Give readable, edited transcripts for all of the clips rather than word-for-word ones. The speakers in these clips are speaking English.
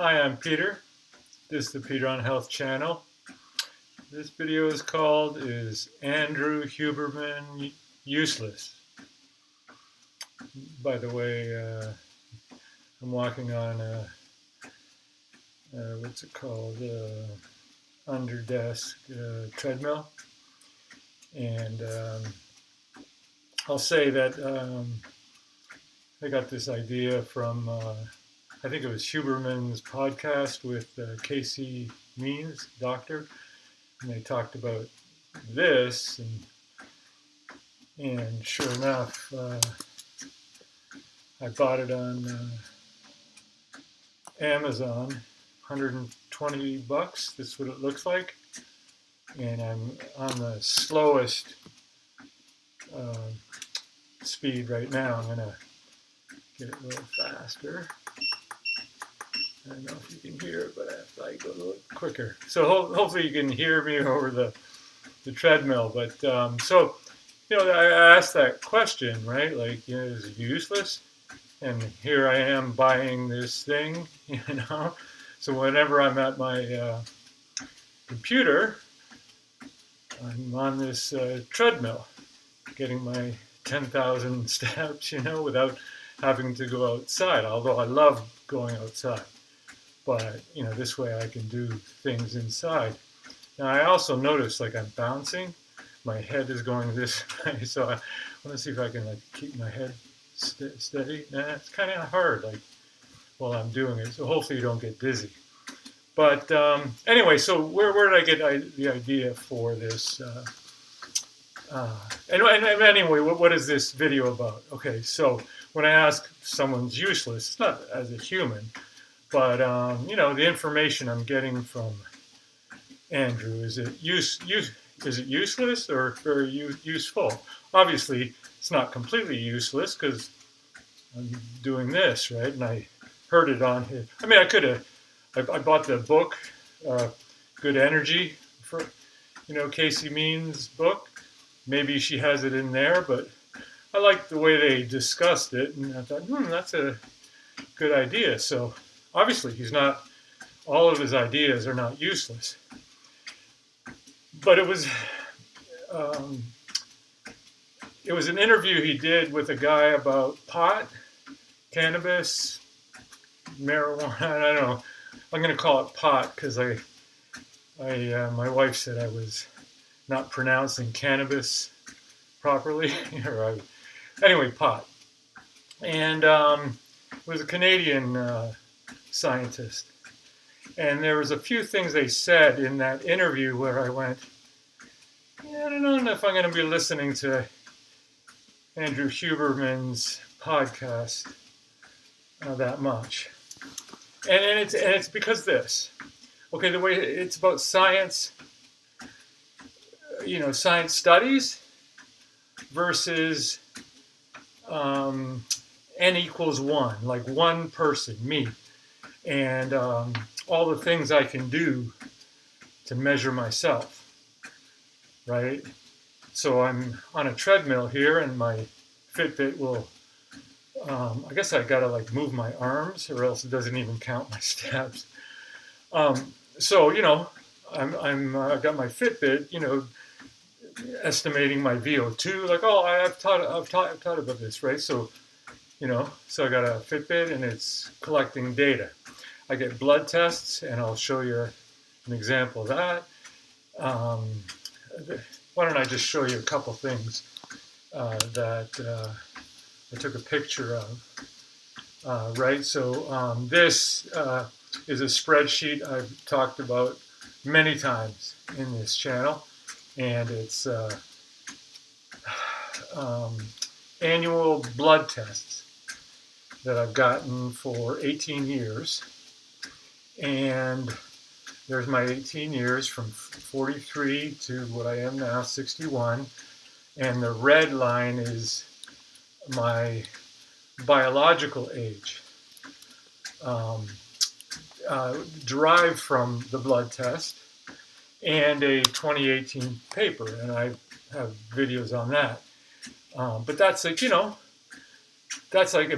Hi, I'm Peter. This is the Peter on Health channel. This video is called Is Andrew Huberman Useless? By the way, I'm walking on what's it called? Under desk treadmill. And I'll say that I got this idea from I think it was Huberman's podcast with Casey Means, doctor, and they talked about this, and sure enough, I bought it on Amazon, 120 bucks. This is what it looks like, and I'm on the slowest speed right now. I'm gonna get it a little faster. I don't know if you can hear it, but I have to go a little quicker. So hopefully you can hear me over the treadmill. But so, I asked that question, right? Like, is it useless? And here I am buying this thing, So whenever I'm at my computer, I'm on this treadmill, getting my 10,000 steps, without having to go outside. Although I love going outside. But, this way I can do things inside. Now, I also notice, like, I'm bouncing. My head is going this way. So I want to see if I can, keep my head steady. Nah, it's kind of hard, while I'm doing it. So hopefully you don't get dizzy. But anyway, so where did I get the idea for this? And anyway, what is this video about? Okay, so when I ask if someone's useless, it's not as a human. But, the information I'm getting from Andrew, is it useless or very useful? Obviously, it's not completely useless because I'm doing this, right? And I heard it on his. I mean, I bought the book, Good Energy, for, Casey Means' book. Maybe she has it in there, but I liked the way they discussed it. And I thought, that's a good idea. So, obviously, all of his ideas are not useless. But it was an interview he did with a guy about pot, cannabis, marijuana. I don't know. I'm going to call it pot because my wife said I was not pronouncing cannabis properly. Anyway, pot. And it was a Canadian scientist. And there was a few things they said in that interview where I went, I don't know if I'm going to be listening to Andrew Huberman's podcast that much. And it's because this. Okay, the way it's about science, science studies versus n equals 1, like one person, me. And all the things I can do to measure myself, right? So I'm on a treadmill here, and my Fitbit will, I guess I gotta move my arms, or else it doesn't even count my steps. So I got my Fitbit, estimating my VO2. I've taught about this, right? So so I got a Fitbit, and it's collecting data. I get blood tests, and I'll show you an example of that. Why don't I just show you a couple things that I took a picture of, right? So this is a spreadsheet I've talked about many times in this channel, and it's annual blood tests that I've gotten for 18 years. And there's my 18 years from 43 to what I am now, 61. And the red line is my biological age, derived from the blood test and a 2018 paper. And I have videos on that. But that's am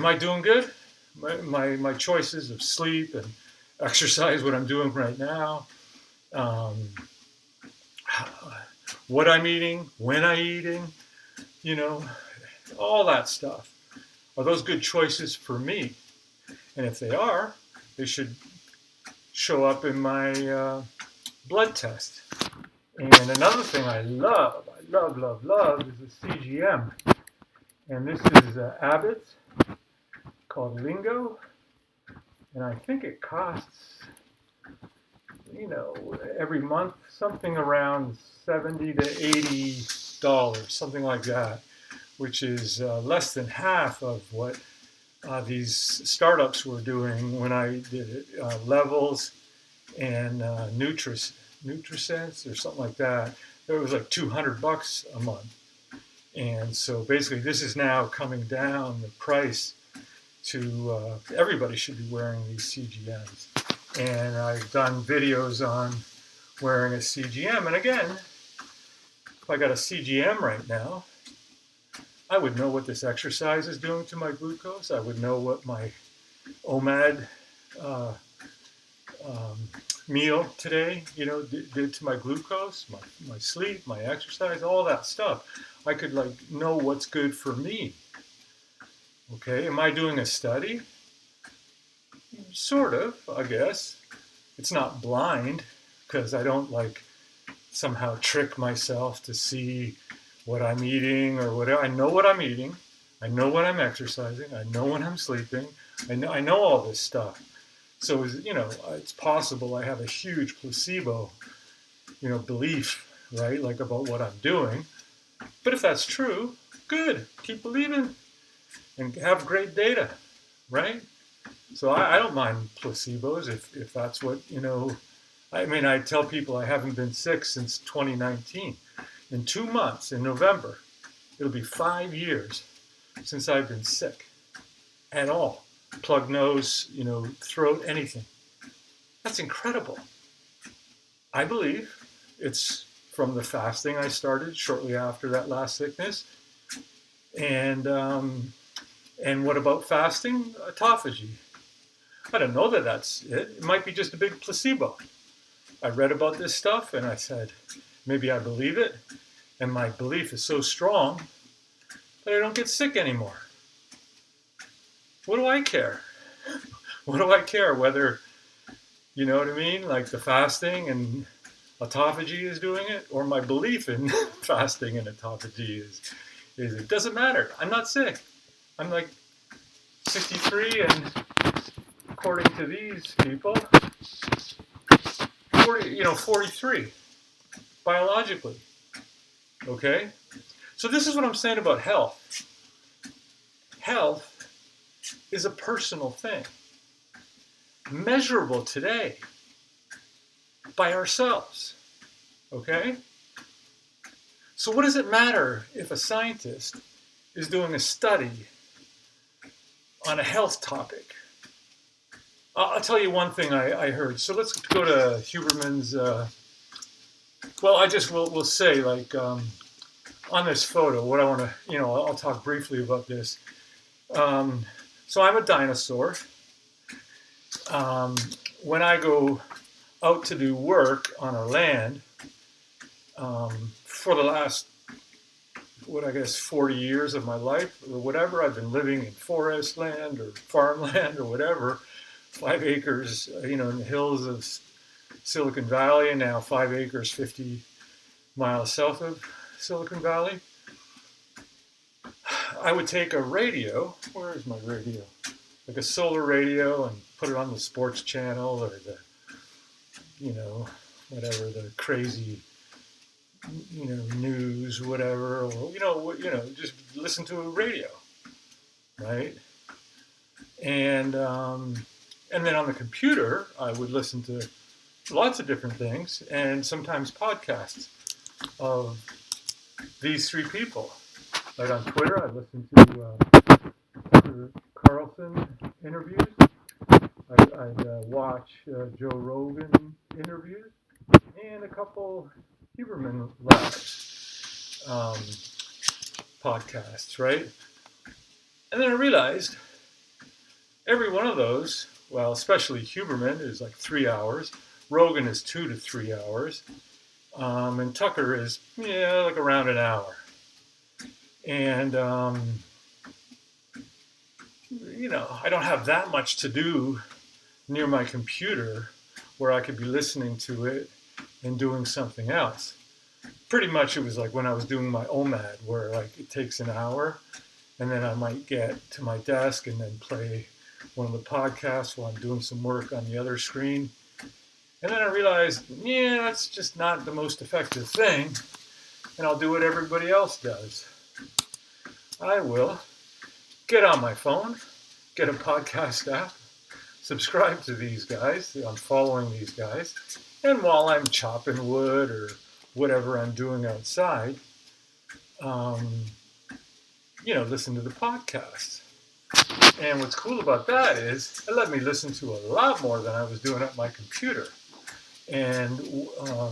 I doing good? My choices of sleep and exercise, what I'm doing right now, what I'm eating, when I'm eating, you know, all that stuff. Are those good choices for me? And if they are, they should show up in my blood test. And another thing I love is the CGM. And this is Abbott's, called Lingo. And I think it costs, every month something around $70 to $80, something like that, which is less than half of what these startups were doing when I did it. Levels and Nutrisense or something like that. It was like $200 a month. And so basically this is now coming down the price to everybody should be wearing these CGMs. And I've done videos on wearing a CGM. And again, if I got a CGM right now, I would know what this exercise is doing to my glucose. I would know what my OMAD meal today, did to my glucose, my sleep, my exercise, all that stuff. I could know what's good for me. Okay, am I doing a study? Sort of, I guess. It's not blind, because I don't somehow trick myself to see what I'm eating or whatever. I know what I'm eating. I know when I'm exercising. I know when I'm sleeping. I know all this stuff. So, it's possible I have a huge placebo, belief, right? About what I'm doing. But if that's true, good. Keep believing and have great data, right? So I don't mind placebos if that's what, I tell people I haven't been sick since 2019. In 2 months, in November, it'll be 5 years since I've been sick at all. Plug nose, throat, anything. That's incredible. I believe it's from the fasting I started shortly after that last sickness. And what about fasting? Autophagy. I don't know that that's it. It might be just a big placebo. I read about this stuff and I said, maybe I believe it. And my belief is so strong that I don't get sick anymore. What do I care? What do I care whether, you know what I mean? The fasting and autophagy is doing it, or my belief in fasting and autophagy is it doesn't matter. I'm not sick. I'm 63 and according to these people, 43 biologically. Okay? So this is what I'm saying about health. Health is a personal thing, measurable today by ourselves. Okay? So what does it matter if a scientist is doing a study on a health topic? I'll tell you one thing I heard. So let's go to Huberman's. We'll say on this photo, what I want to, I'll talk briefly about this. So I'm a dinosaur. When I go out to do work on our land, for the last, 40 years of my life or whatever, I've been living in forest land or farmland or whatever, 5 acres, in the hills of Silicon Valley, and now 5 acres, 50 miles south of Silicon Valley. I would take a radio. Where is my radio? Like a solar radio, and put it on the sports channel or the, whatever, the crazy, news, whatever, or, just listen to a radio, right? And then on the computer, I would listen to lots of different things, and sometimes podcasts of these 3 people. Like on Twitter, I listen to Tucker Carlson interviews. I'd watch Joe Rogan interviews, and a couple Huberman Lab podcasts, right? And then I realized every one of those well, especially Huberman is like 3 hours. Rogan is 2 to 3 hours. And Tucker is, like around an hour. And, I don't have that much to do near my computer where I could be listening to it and doing something else. Pretty much it was like when I was doing my OMAD, where like it takes an hour and then I might get to my desk and then play one of the podcasts while I'm doing some work on the other screen. And then I realized, that's just not the most effective thing, and I'll do what everybody else does. I will get on my phone, get a podcast app, subscribe to these guys. I'm following these guys. And while I'm chopping wood or whatever I'm doing outside, listen to the podcast. And what's cool about that is it let me listen to a lot more than I was doing at my computer. And the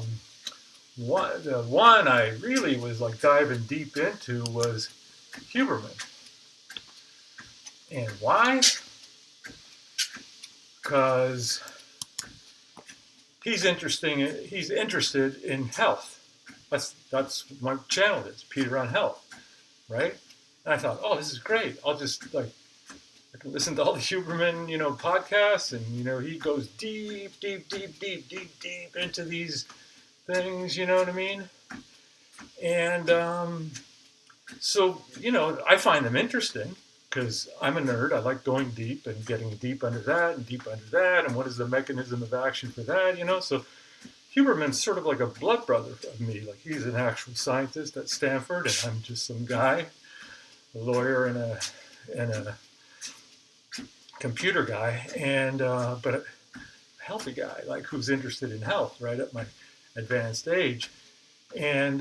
one I really was like diving deep into was Huberman. And why? Because he's interested in health. That's what my channel is, Peter on Health, right? And I thought, this is great. I'll just I can listen to all the Huberman, podcasts, and he goes deep into these things. You know what I mean? And so I find them interesting because I'm a nerd. I like going deep and getting deep under that and deep under that, and what is the mechanism of action for that? So Huberman's sort of like a blood brother of me. Like he's an actual scientist at Stanford, and I'm just some guy, a lawyer and a computer guy, and but a healthy guy, like who's interested in health right at my advanced age. And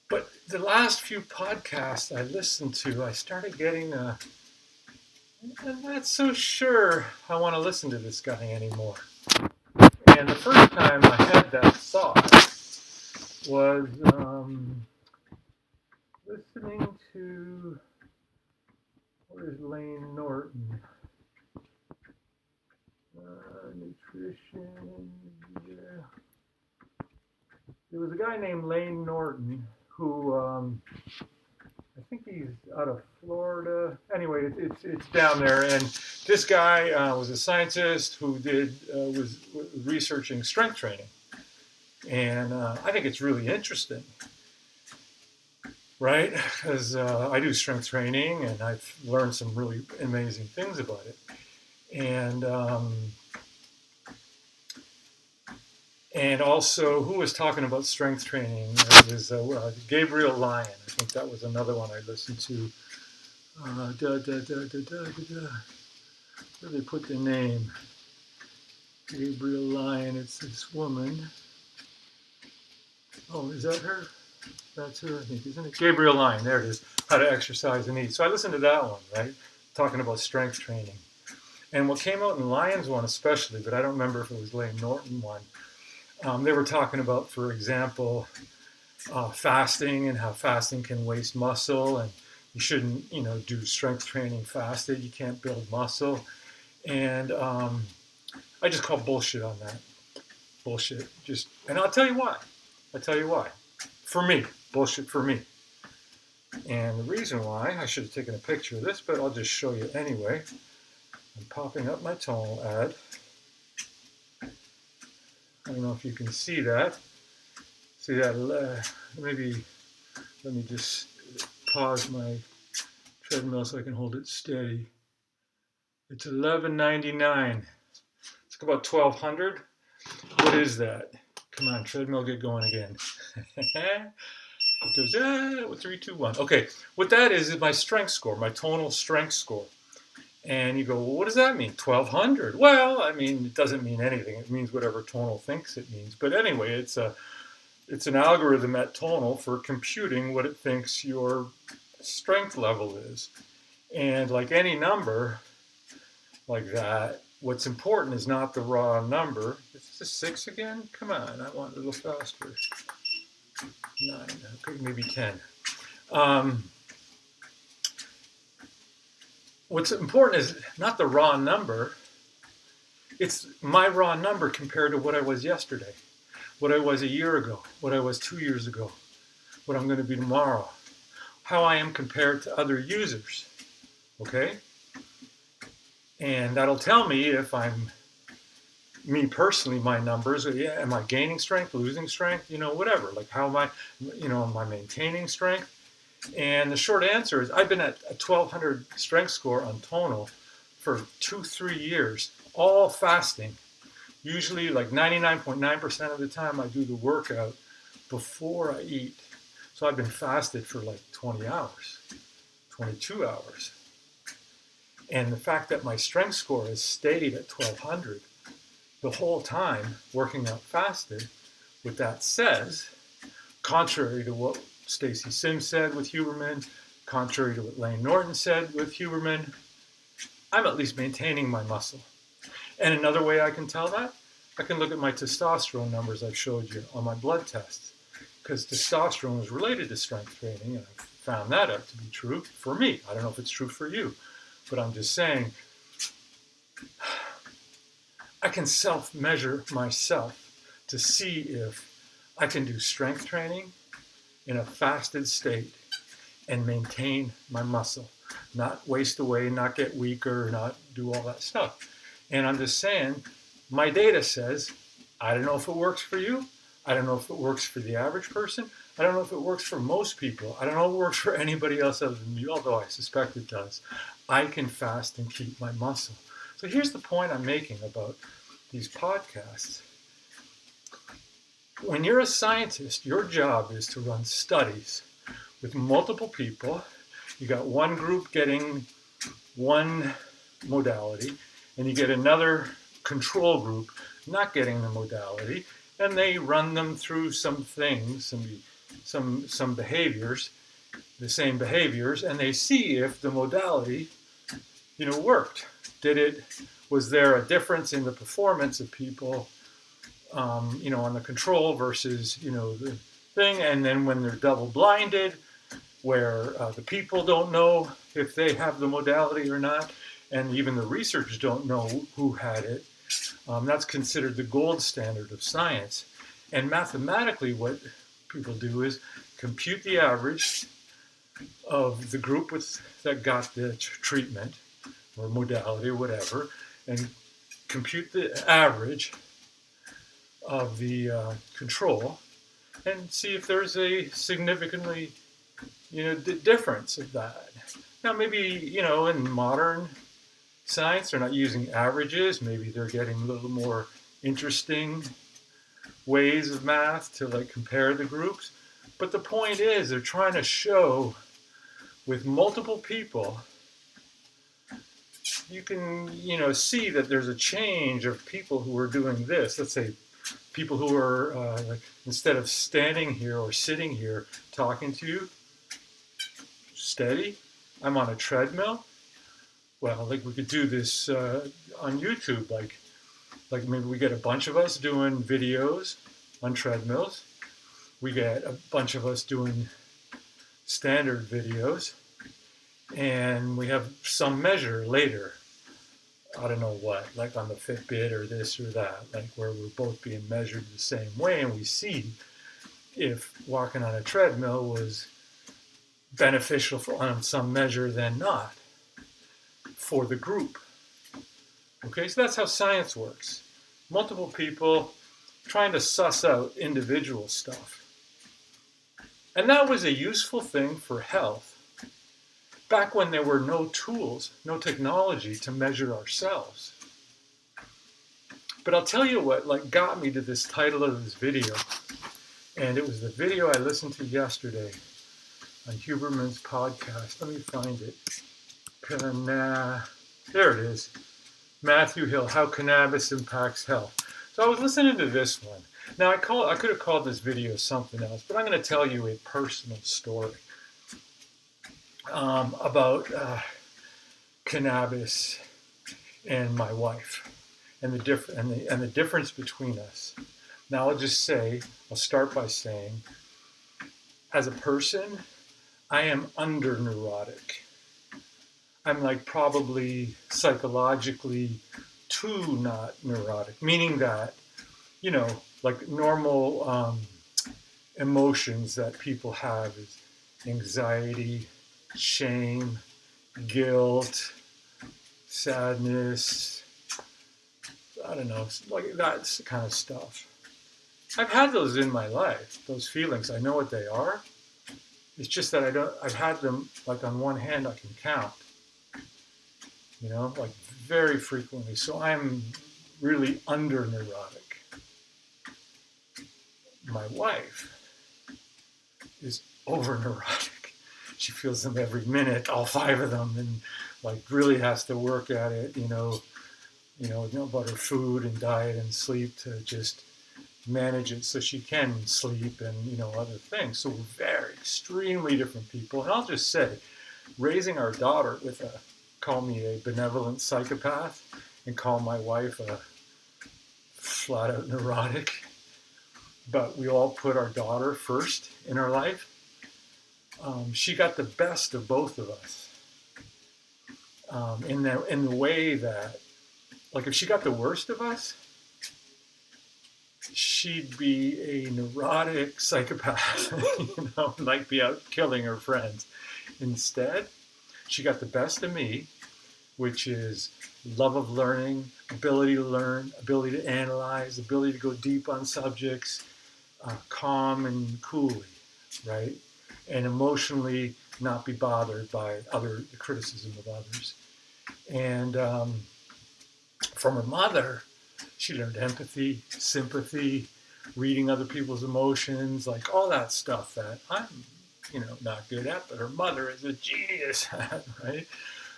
but the last few podcasts I listened to, I started getting I'm not so sure I want to listen to this guy anymore. And the first time I had that thought was listening to, where's Lane Norton? Nutrition, yeah. There was a guy named Lane Norton who, I think he's out of Florida. Anyway, it's down there. And this guy was a scientist who was researching strength training. And I think it's really interesting, right? Because I do strength training, and I've learned some really amazing things about it. And also, who was talking about strength training? It was Gabriel Lyon. I think that was another one I listened to. Where did they put the name? Gabriel Lyon. It's this woman. Oh, is that her? That's her, I think, isn't it? Gabriel Lyon. There it is. How to exercise and eat. So I listened to that one, right? Talking about strength training. And what came out in Lyon's one especially, but I don't remember if it was Lane Norton one. They were talking about, for example, fasting and how fasting can waste muscle, and you shouldn't, do strength training fasted. You can't build muscle. And I just call bullshit on that. Bullshit. And I'll tell you why. For me, bullshit for me. And the reason why, I should have taken a picture of this, but I'll just show you anyway. I'm popping up my tonal ad. I don't know if you can see that. See that? Maybe let me just pause my treadmill so I can hold it steady. It's $11.99. It's about $1,200. What is that? Come on, treadmill, get going again. It goes 3, 2, 1. Okay, what that is my strength score, my tonal strength score. And you go, well, what does that mean? 1,200. Well, I mean, it doesn't mean anything. It means whatever tonal thinks it means. But anyway, it's an algorithm at tonal for computing what it thinks your strength level is. And like any number like that, what's important is not the raw number. Is this a 6 again? Come on, I want a little faster. 9, okay, maybe 10. what's important is not the raw number. It's my raw number compared to what I was yesterday, what I was a year ago, what I was 2 years ago, what I'm going to be tomorrow, how I am compared to other users. Okay? And that'll tell me if I'm, me personally, my numbers, am I gaining strength, losing strength, whatever. Like how am I maintaining strength? And the short answer is I've been at a 1200 strength score on tonal for 2-3 years, all fasting. Usually like 99.9% of the time I do the workout before I eat. So I've been fasted for like 20 hours, 22 hours. And the fact that my strength score has stayed at 1200 the whole time working out fasted, what that says, contrary to what Stacy Sims said with Huberman, contrary to what Lane Norton said with Huberman, I'm at least maintaining my muscle. And another way I can tell that, I can look at my testosterone numbers I've showed you on my blood tests, because testosterone is related to strength training, and I've found that out to be true for me. I don't know if it's true for you, but I'm just saying I can self-measure myself to see if I can do strength training in a fasted state and maintain my muscle, not waste away, not get weaker, not do all that stuff. And I'm just saying, my data says, I don't know if it works for you. I don't know if it works for the average person. I don't know if it works for most people. I don't know if it works for anybody else other than me, although I suspect it does. I can fast and keep my muscle. So here's the point I'm making about these podcasts. When you're a scientist, your job is to run studies with multiple people. You got one group getting one modality, and you get another control group not getting the modality, and they run them through some things, some behaviors, the same behaviors, and they see if the modality, worked. Was there a difference in the performance of people, on the control versus, the thing? And then when they're double blinded, where the people don't know if they have the modality or not, and even the researchers don't know who had it, that's considered the gold standard of science. And mathematically, what people do is compute the average of the group that got the treatment or modality or whatever, and compute the average of the control, and see if there's a significantly, difference of that. Now, maybe, in modern science, they're not using averages. Maybe they're getting a little more interesting ways of math to compare the groups. But the point is, they're trying to show with multiple people, you can, see that there's a change of people who are doing this. Let's say people who are, instead of standing here or sitting here talking to you, steady, I'm on a treadmill. Well, we could do this on YouTube, like maybe we get a bunch of us doing videos on treadmills. We get a bunch of us doing standard videos, and we have some measure later. I don't know what, like on the Fitbit or this or that, where we're both being measured the same way, and we see if walking on a treadmill was beneficial on some measure than not for the group. Okay, so that's how science works. Multiple people trying to suss out individual stuff. And that was a useful thing for health back when there were no tools, no technology to measure ourselves. But I'll tell you what got me to this title of this video, and it was the video I listened to yesterday on Huberman's podcast. Let me find it. There it is. Matthew Hill, How Cannabis Impacts Health. So I was listening to this one. Now I could have called this video something else, but I'm going to tell you a personal story about cannabis and my wife, and the difference between us. Now I'll start by saying, as a person, I am under neurotic. I'm like probably psychologically too not neurotic, meaning that, you know, like normal emotions that people have is anxiety, shame, guilt, sadness, I don't know, like that kind of stuff. I've had those in my life, those feelings. I know what they are. It's just that I've had them like on one hand I can count, you know, like very frequently. So I'm really under neurotic. My wife is over neurotic. She feels them every minute, all five of them, and like really has to work at it, about her food and diet and sleep to just manage it so she can sleep and, other things. So we're very extremely different people. And I'll just say, raising our daughter with call me a benevolent psychopath and call my wife a flat out neurotic, but we all put our daughter first in our life. She got the best of both of us in the way that, like, if she got the worst of us, she'd be a neurotic psychopath, like be out killing her friends. Instead, she got the best of me, which is love of learning, ability to learn, ability to analyze, ability to go deep on subjects, calm and coolly, right? And emotionally not be bothered by the criticism of others. And from her mother, she learned empathy, sympathy, reading other people's emotions, like all that stuff that I'm, not good at, but her mother is a genius at, right?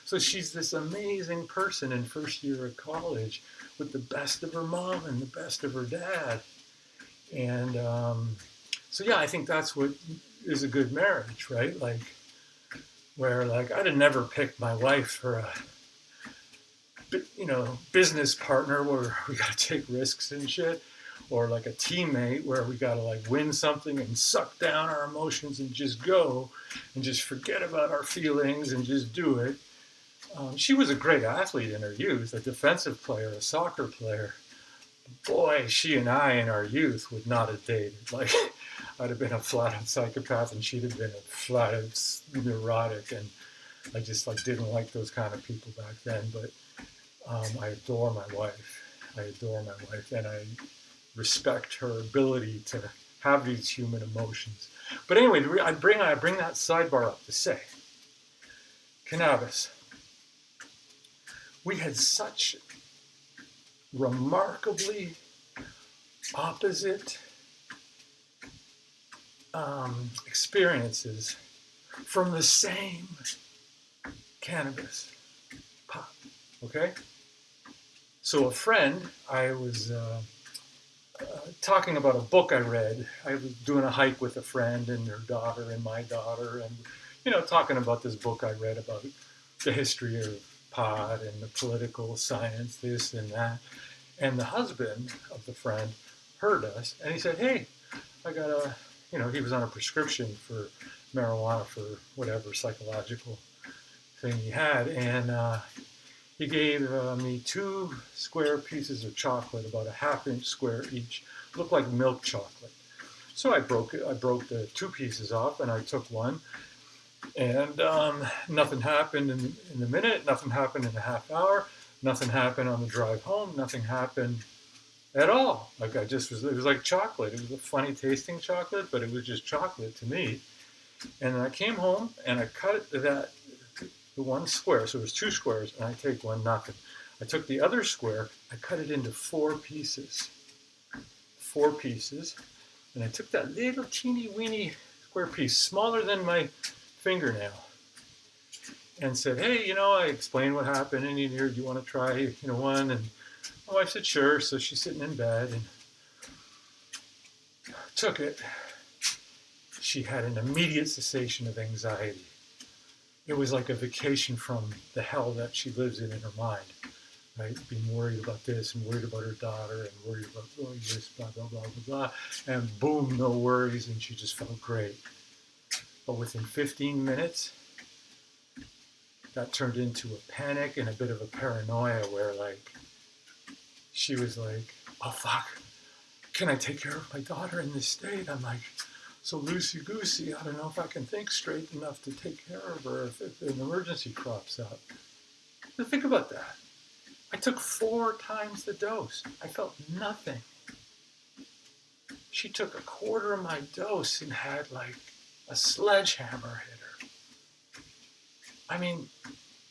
So she's this amazing person in first year of college with the best of her mom and the best of her dad. And so, yeah, I think that's what is a good marriage, right? Like, where, like, I'd have never picked my wife for a, business partner where we got to take risks and shit, or like a teammate where we got to like win something and suck down our emotions and just go and just forget about our feelings and just do it. She was a great athlete in her youth, a defensive player, a soccer player. Boy, she and I in our youth would not have dated. Like, I'd have been a flat-out psychopath and she'd have been a flat-out neurotic, and I just like didn't like those kind of people back then. But I adore my wife. And I respect her ability to have these human emotions. But anyway, I bring that sidebar up to say, cannabis. We had such remarkably opposite experiences from the same cannabis pot. Okay? So a friend, I was talking about a book I read. I was doing a hike with a friend and her daughter and my daughter, and talking about this book I read about the history of pot and the political science, this and that. And the husband of the friend heard us, and he said, "Hey, I got he was on a prescription for marijuana for whatever psychological thing he had, and he gave me 2 square pieces of chocolate, about a half-inch square each, looked like milk chocolate. So I broke it. I broke the 2 pieces off, and I took one, and nothing happened in the minute. Nothing happened in a half hour. Nothing happened on the drive home. Nothing happened at all. Like it was like chocolate. It was a funny tasting chocolate, but it was just chocolate to me. And then I came home and I cut the 1 square. So it was 2 squares, and I take one, nothing. I took the other square, I cut it into 4 pieces. 4 pieces. And I took that little teeny weeny square piece, smaller than my fingernail, and said, "Hey, I explained what happened, and here, do you want to try, one?" And my wife said, "Sure." So she's sitting in bed and took it. She had an immediate cessation of anxiety. It was like a vacation from the hell that she lives in her mind, right? Being worried about this and worried about her daughter and worried about this, blah, blah, blah, blah, blah. And boom, no worries, and she just felt great. But within 15 minutes, that turned into a panic and a bit of a paranoia where like, she was like, oh fuck, can I take care of my daughter in this state? I'm like, so loosey-goosey, I don't know if I can think straight enough to take care of her if an emergency crops up. Now think about that. I took 4 times the dose. I felt nothing. She took 1/4 of my dose and had like a sledgehammer hit her. I mean,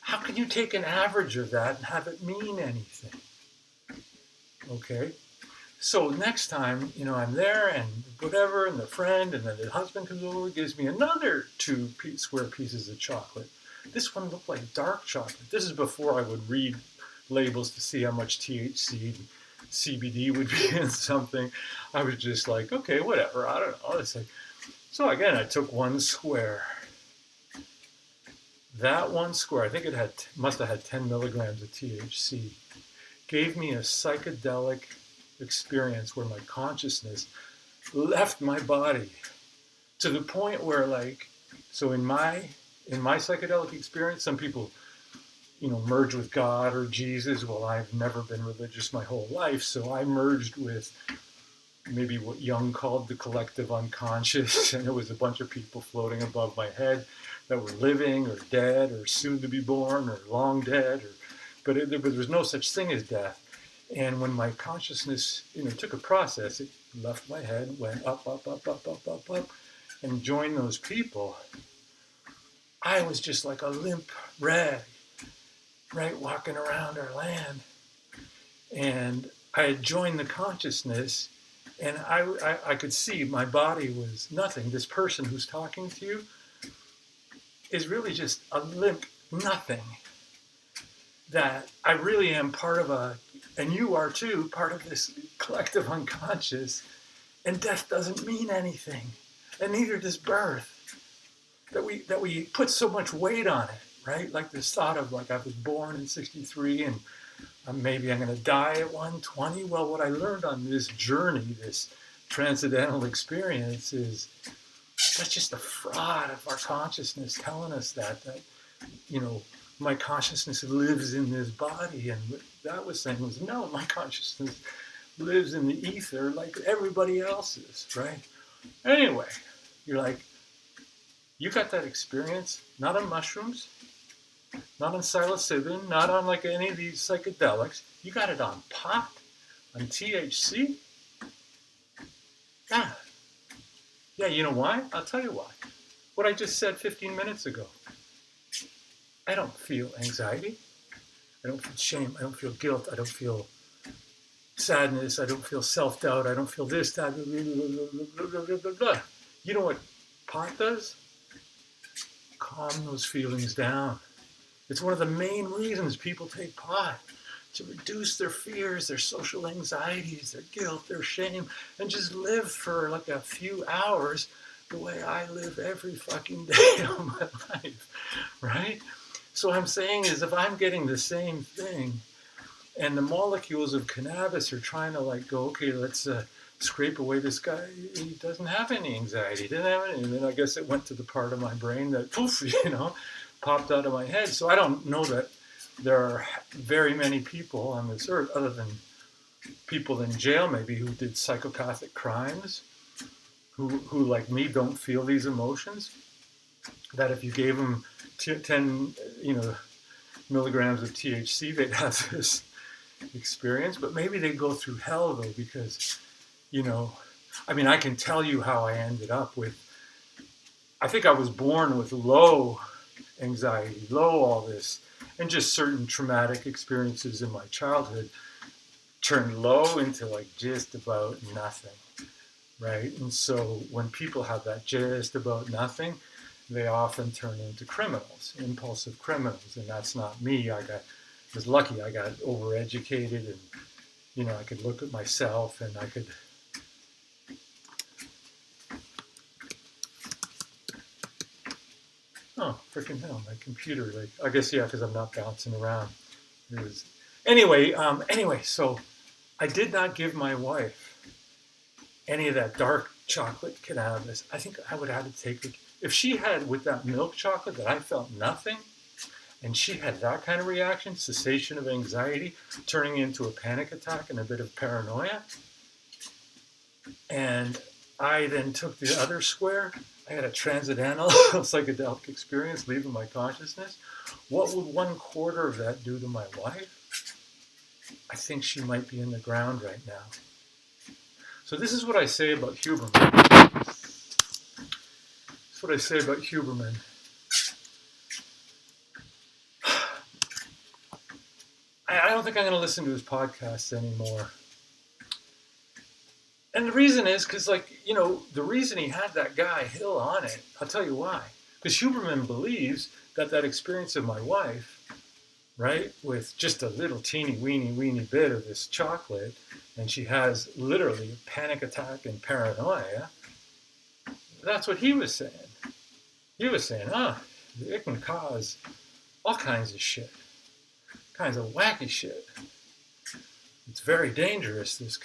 how can you take an average of that and have it mean anything? Okay? So next time, I'm there and whatever, and the friend, and then the husband comes over, gives me another 2 square pieces of chocolate. This one looked like dark chocolate. This is before I would read labels to see how much THC, CBD would be in something. I was just like, okay, whatever, I don't know. It's like, so again, I took 1 square. That 1 square, I think it must have had 10 milligrams of THC, gave me a psychedelic experience where my consciousness left my body to the point where, like, so in my psychedelic experience, some people, merge with God or Jesus. Well, I've never been religious my whole life, so I merged with maybe what Jung called the collective unconscious, and it was a bunch of people floating above my head that were living or dead or soon to be born or long dead, but there was no such thing as death. And when my consciousness, took a process, it left my head, went up, up, up, up, up, up, up, and joined those people. I was just like a limp rag, right, walking around our land. And I had joined the consciousness, and I could see my body was nothing. This person who's talking to you is really just a limp nothing. That I really am part of and you are too, part of this collective unconscious, and death doesn't mean anything, and neither does birth. That we put so much weight on it, right? Like this thought of like, I was born in 63 and maybe I'm going to die at 120. Well, what I learned on this journey, this transcendental experience, is that's just a fraud of our consciousness telling us that my consciousness lives in this body. And what that was saying was, no, my consciousness lives in the ether like everybody else's, right? Anyway, you're like, you got that experience, not on mushrooms, not on psilocybin, not on like any of these psychedelics. You got it on pot, on THC. Yeah. Yeah, you know why? I'll tell you why. What I just said 15 minutes ago. I don't feel anxiety. I don't feel shame. I don't feel guilt. I don't feel sadness. I don't feel self-doubt. I don't feel this, that, blah, blah, blah. You know what pot does? Calm those feelings down. It's one of the main reasons people take pot, to reduce their fears, their social anxieties, their guilt, their shame, and just live for like a few hours the way I live every fucking day of my life, right? So what I'm saying is, if I'm getting the same thing and the molecules of cannabis are trying to like go, okay, let's scrape away this guy, he doesn't have any anxiety, he didn't have any, and then I guess it went to the part of my brain that poof, popped out of my head. So I don't know that there are very many people on this earth, other than people in jail maybe, who did psychopathic crimes, who like me don't feel these emotions, that if you gave them 10 milligrams of THC, they'd have this experience. But maybe they go through hell though, because I can tell you how I ended up with, I think I was born with low anxiety, low all this, and just certain traumatic experiences in my childhood turned low into like just about nothing, right? And so when people have that just about nothing, they often turn into criminals, impulsive criminals, and that's not me. I was lucky. I got overeducated, and I could look at myself, and I could. Oh, freaking hell! My computer, like, I guess because I'm not bouncing around. Anyway. So I did not give my wife any of that dark chocolate cannabis. I think I would have to take it. If she had with that milk chocolate that I felt nothing, And she had that kind of reaction, cessation of anxiety, turning into a panic attack and a bit of paranoia. And I then took the other square. I had a transcendental psychedelic experience, leaving my consciousness. What would 1/4 of that do to my wife? I think she might be in the ground right now. So this is what I say about Huberman. That's what I say about Huberman. I don't think I'm going to listen to his podcasts anymore. And the reason is because, the reason he had that guy Hill on it, I'll tell you why. Because Huberman believes that experience of my wife, right, with just a little teeny weeny bit of this chocolate, and she has literally a panic attack and paranoia, that's what he was saying. He was saying, it can cause all kinds of shit, kinds of wacky shit. It's very dangerous, this,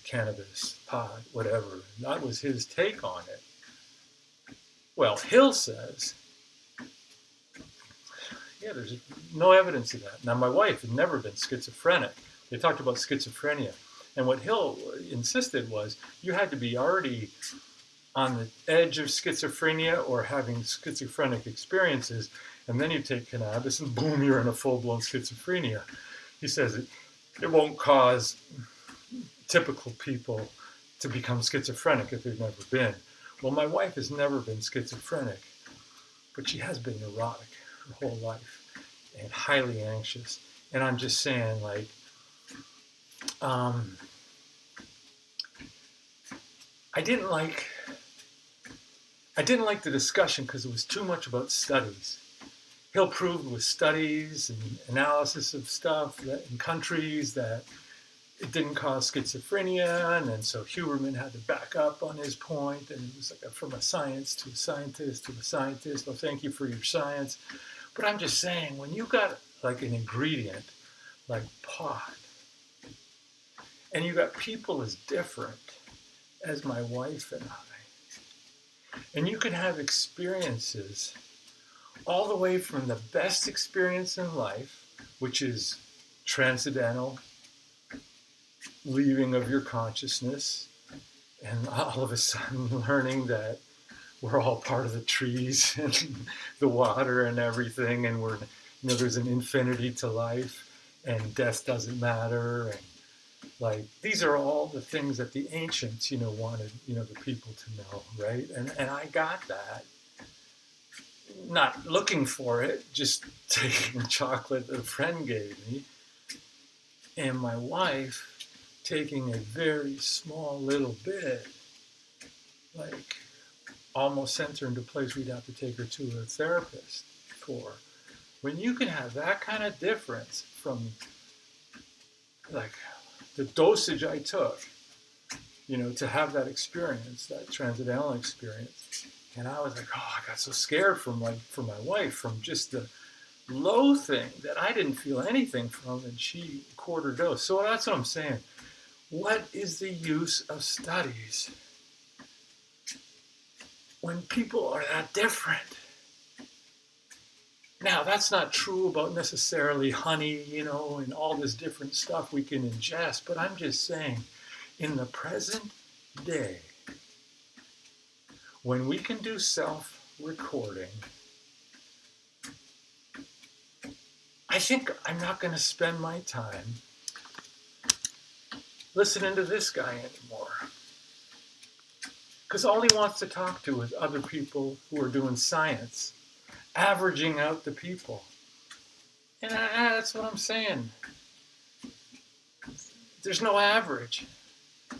cannabis, pot, whatever. That was his take on it. Well, Hill says, yeah, there's no evidence of that. Now, my wife had never been schizophrenic. They talked about schizophrenia. And what Hill insisted was you had to be already on the edge of schizophrenia or having schizophrenic experiences, and then you take cannabis and boom, you're in a full-blown schizophrenia. He says it won't cause typical people to become schizophrenic if they've never been. Well, my wife has never been schizophrenic, but she has been neurotic her whole life and highly anxious. And I'm just saying, I didn't like the discussion because it was too much about studies. Hill proved with studies and analysis of stuff that in countries that it didn't cause schizophrenia, and then so Huberman had to back up on his point, and it was like from a science to a scientist to a scientist. Well, thank you for your science. But I'm just saying, when you got like an ingredient like pot, and you got people as different as my wife and I, and you can have experiences all the way from the best experience in life, which is transcendental, leaving of your consciousness, and all of a sudden learning that we're all part of the trees and the water and everything, and there's an infinity to life, and death doesn't matter, and these are all the things that the ancients, wanted, the people to know, right? And I got that. Not looking for it, just taking the chocolate that a friend gave me, and my wife taking a very small little bit, almost sent her into a place we'd have to take her to a therapist for. When you can have that kind of difference from the dosage I took, to have that experience, that transcendental experience. And I was like, I got so scared for my wife, from just the low thing that I didn't feel anything from, and she quarter dose. So that's what I'm saying. What is the use of studies when people are that different? Now, that's not true about necessarily honey, and all this different stuff we can ingest, but I'm just saying, in the present day, when we can do self-recording, I think I'm not going to spend my time listening to this guy anymore. Because all he wants to talk to is other people who are doing science, averaging out the people. And that's what I'm saying. There's no average.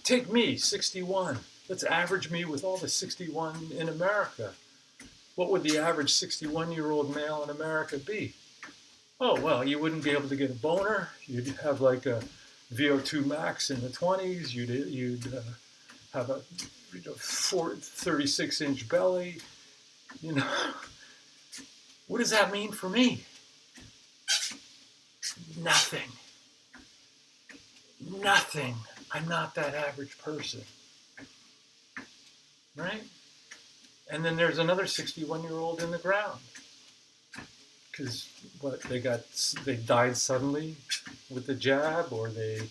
Take me, 61. Let's average me with all the 61 in America. What would the average 61-year-old male in America be? Oh, well, you wouldn't be able to get a boner. You'd have a VO2 max in the 20s. You'd have a 36-inch belly. What does that mean for me? Nothing. Nothing. I'm not that average person. Right? And then there's another 61-year-old in the ground. because they died suddenly with the jab, or they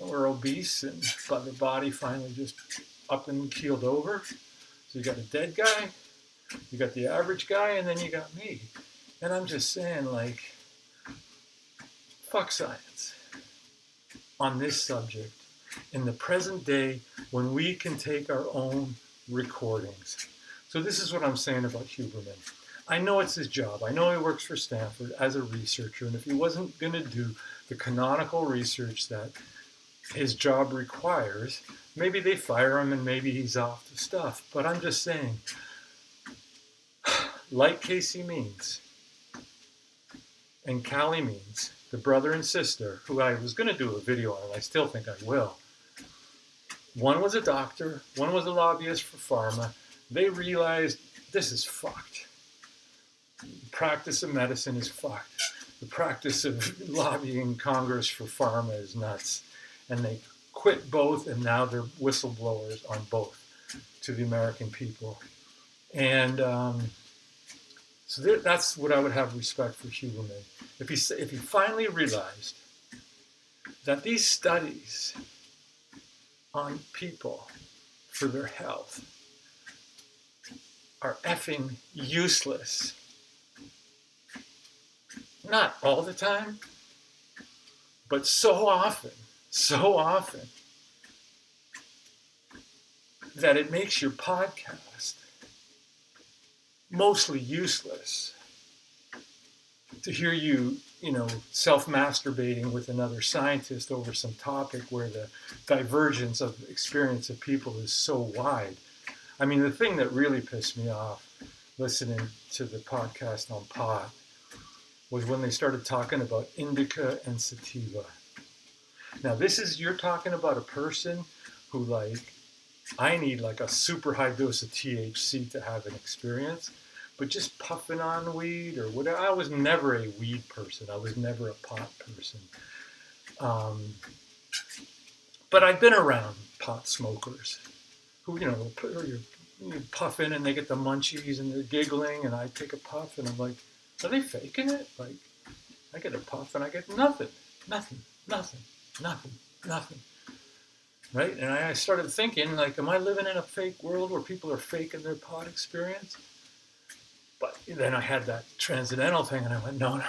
were obese and but their body finally just up and keeled over. So you got a dead guy, you got the average guy, and then you got me. And I'm just saying, like, fuck science on this subject in the present day when we can take our own recordings. So this is what I'm saying about Huberman. I know it's his job. I know he works for Stanford as a researcher, and if he wasn't going to do the canonical research that his job requires, maybe they fire him and maybe he's off the stuff. But I'm just saying, like Casey Means and Callie Means, the brother and sister, who I was going to do a video on, and I still think I will. One was a doctor, one was a lobbyist for pharma. They realized this is fucked. The practice of medicine is fucked. The practice of lobbying Congress for pharma is nuts. And they quit both, and now they're whistleblowers on both to the American people. And so that's what I would have respect for Huberman. If he finally realized that these studies on people for their health are effing useless. Not all the time, but so often, that it makes your podcast mostly useless. To hear you, self-masturbating with another scientist over some topic where the divergence of experience of people is so wide. I mean, the thing that really pissed me off listening to the podcast on pot was when they started talking about indica and sativa. Now, you're talking about a person who, like, I need like a super high dose of THC to have an experience, but just puffing on weed or whatever. I was never a weed person. I was never a pot person. But I've been around pot smokers who, you're puffing and they get the munchies and they're giggling, and I take a puff and I'm like, are they faking it? Like, I get a puff and I get nothing. Right? And I started thinking, like, am I living in a fake world where people are faking their pot experience? But then I had that transcendental thing, and I went, no.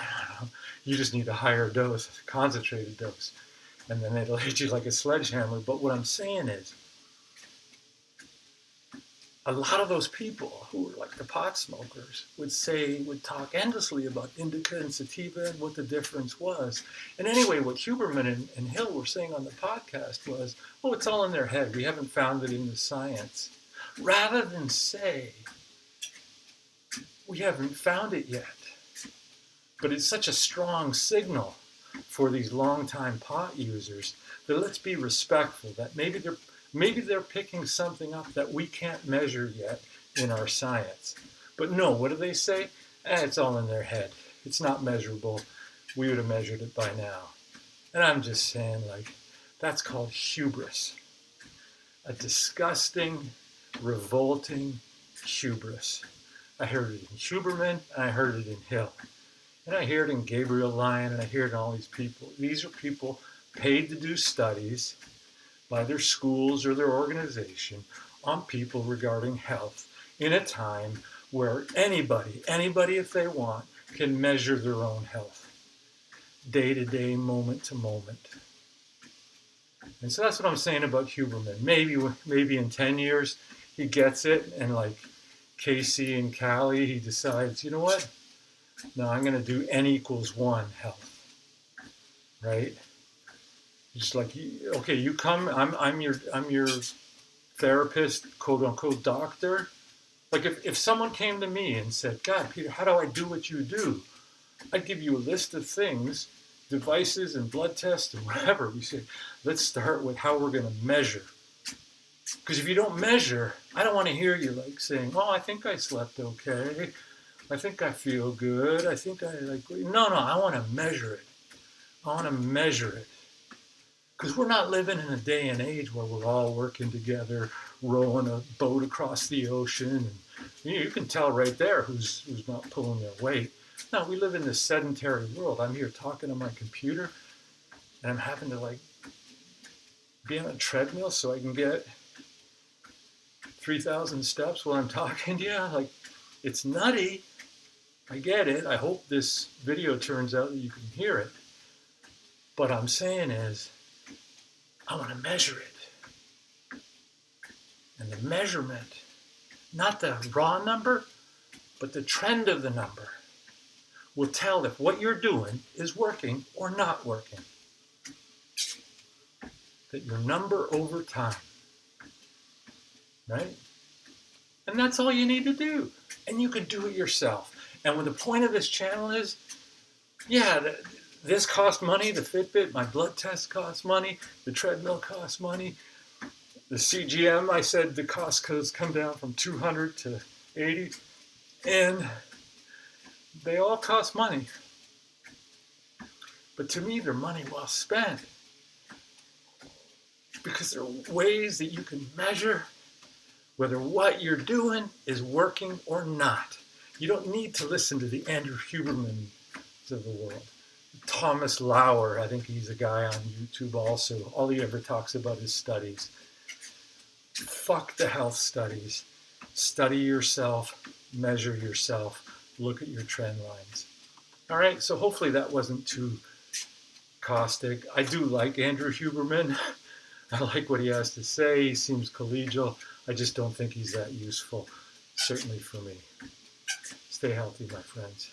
You just need a higher dose, a concentrated dose. And then it'll hit you like a sledgehammer. But what I'm saying is, a lot of those people who were like the pot smokers would talk endlessly about indica and sativa and what the difference was. And anyway, what Huberman and Hill were saying on the podcast was, oh, it's all in their head. We haven't found it in the science. Rather than say, we haven't found it yet. But it's such a strong signal for these longtime pot users that let's be respectful, that maybe they're picking something up that we can't measure yet in our science. But no, what do they say? It's all in their head. It's not measurable. We would have measured it by now. And I'm just saying, like, that's called hubris. A disgusting, revolting hubris. I heard it in Huberman, and I heard it in Hill. And I hear it in Gabriel Lyon, and I hear it in all these people. These are people paid to do studies by their schools or their organization on people regarding health in a time where anybody if they want, can measure their own health, day to day, moment to moment. And so that's what I'm saying about Huberman. Maybe in 10 years he gets it, and like Casey and Callie, he decides, you know what? No, I'm going to do N equals 1 health, right? Just like, okay, you come, I'm your therapist, quote unquote doctor. Like if someone came to me and said, God, Peter, how do I do what you do? I'd give you a list of things, devices and blood tests and whatever. We say, let's start with how we're going to measure. Because if you don't measure, I don't want to hear you like saying, oh, I think I slept okay. I think I feel good. I think I like, no, I want to measure it. I want to measure it. Because we're not living in a day and age where we're all working together, rowing a boat across the ocean, and You can tell right there who's not pulling their weight. Now, we live in this sedentary world. I'm here talking on my computer, and I'm having to like be on a treadmill so I can get 3,000 steps while I'm talking to you. Like, it's nutty. I get it. I hope this video turns out that you can hear it. But I'm saying is, I want to measure it. And the measurement, not the raw number, but the trend of the number, will tell if what you're doing is working or not working. That your number over time, right? And that's all you need to do. And you can do it yourself. And what the point of this channel is, yeah, this costs money, the Fitbit, my blood test costs money, the treadmill costs money, the CGM, I said the cost has come down from 200 to 80, and they all cost money. But to me, they're money well spent, because there are ways that you can measure whether what you're doing is working or not. You don't need to listen to the Andrew Hubermans of the world. Thomas Lauer, I think he's a guy on YouTube also. All he ever talks about is studies. Fuck the health studies. Study yourself, measure yourself, look at your trend lines. All right, so hopefully that wasn't too caustic. I do like Andrew Huberman. I like what he has to say. He seems collegial. I just don't think he's that useful, certainly for me. Stay healthy, my friends.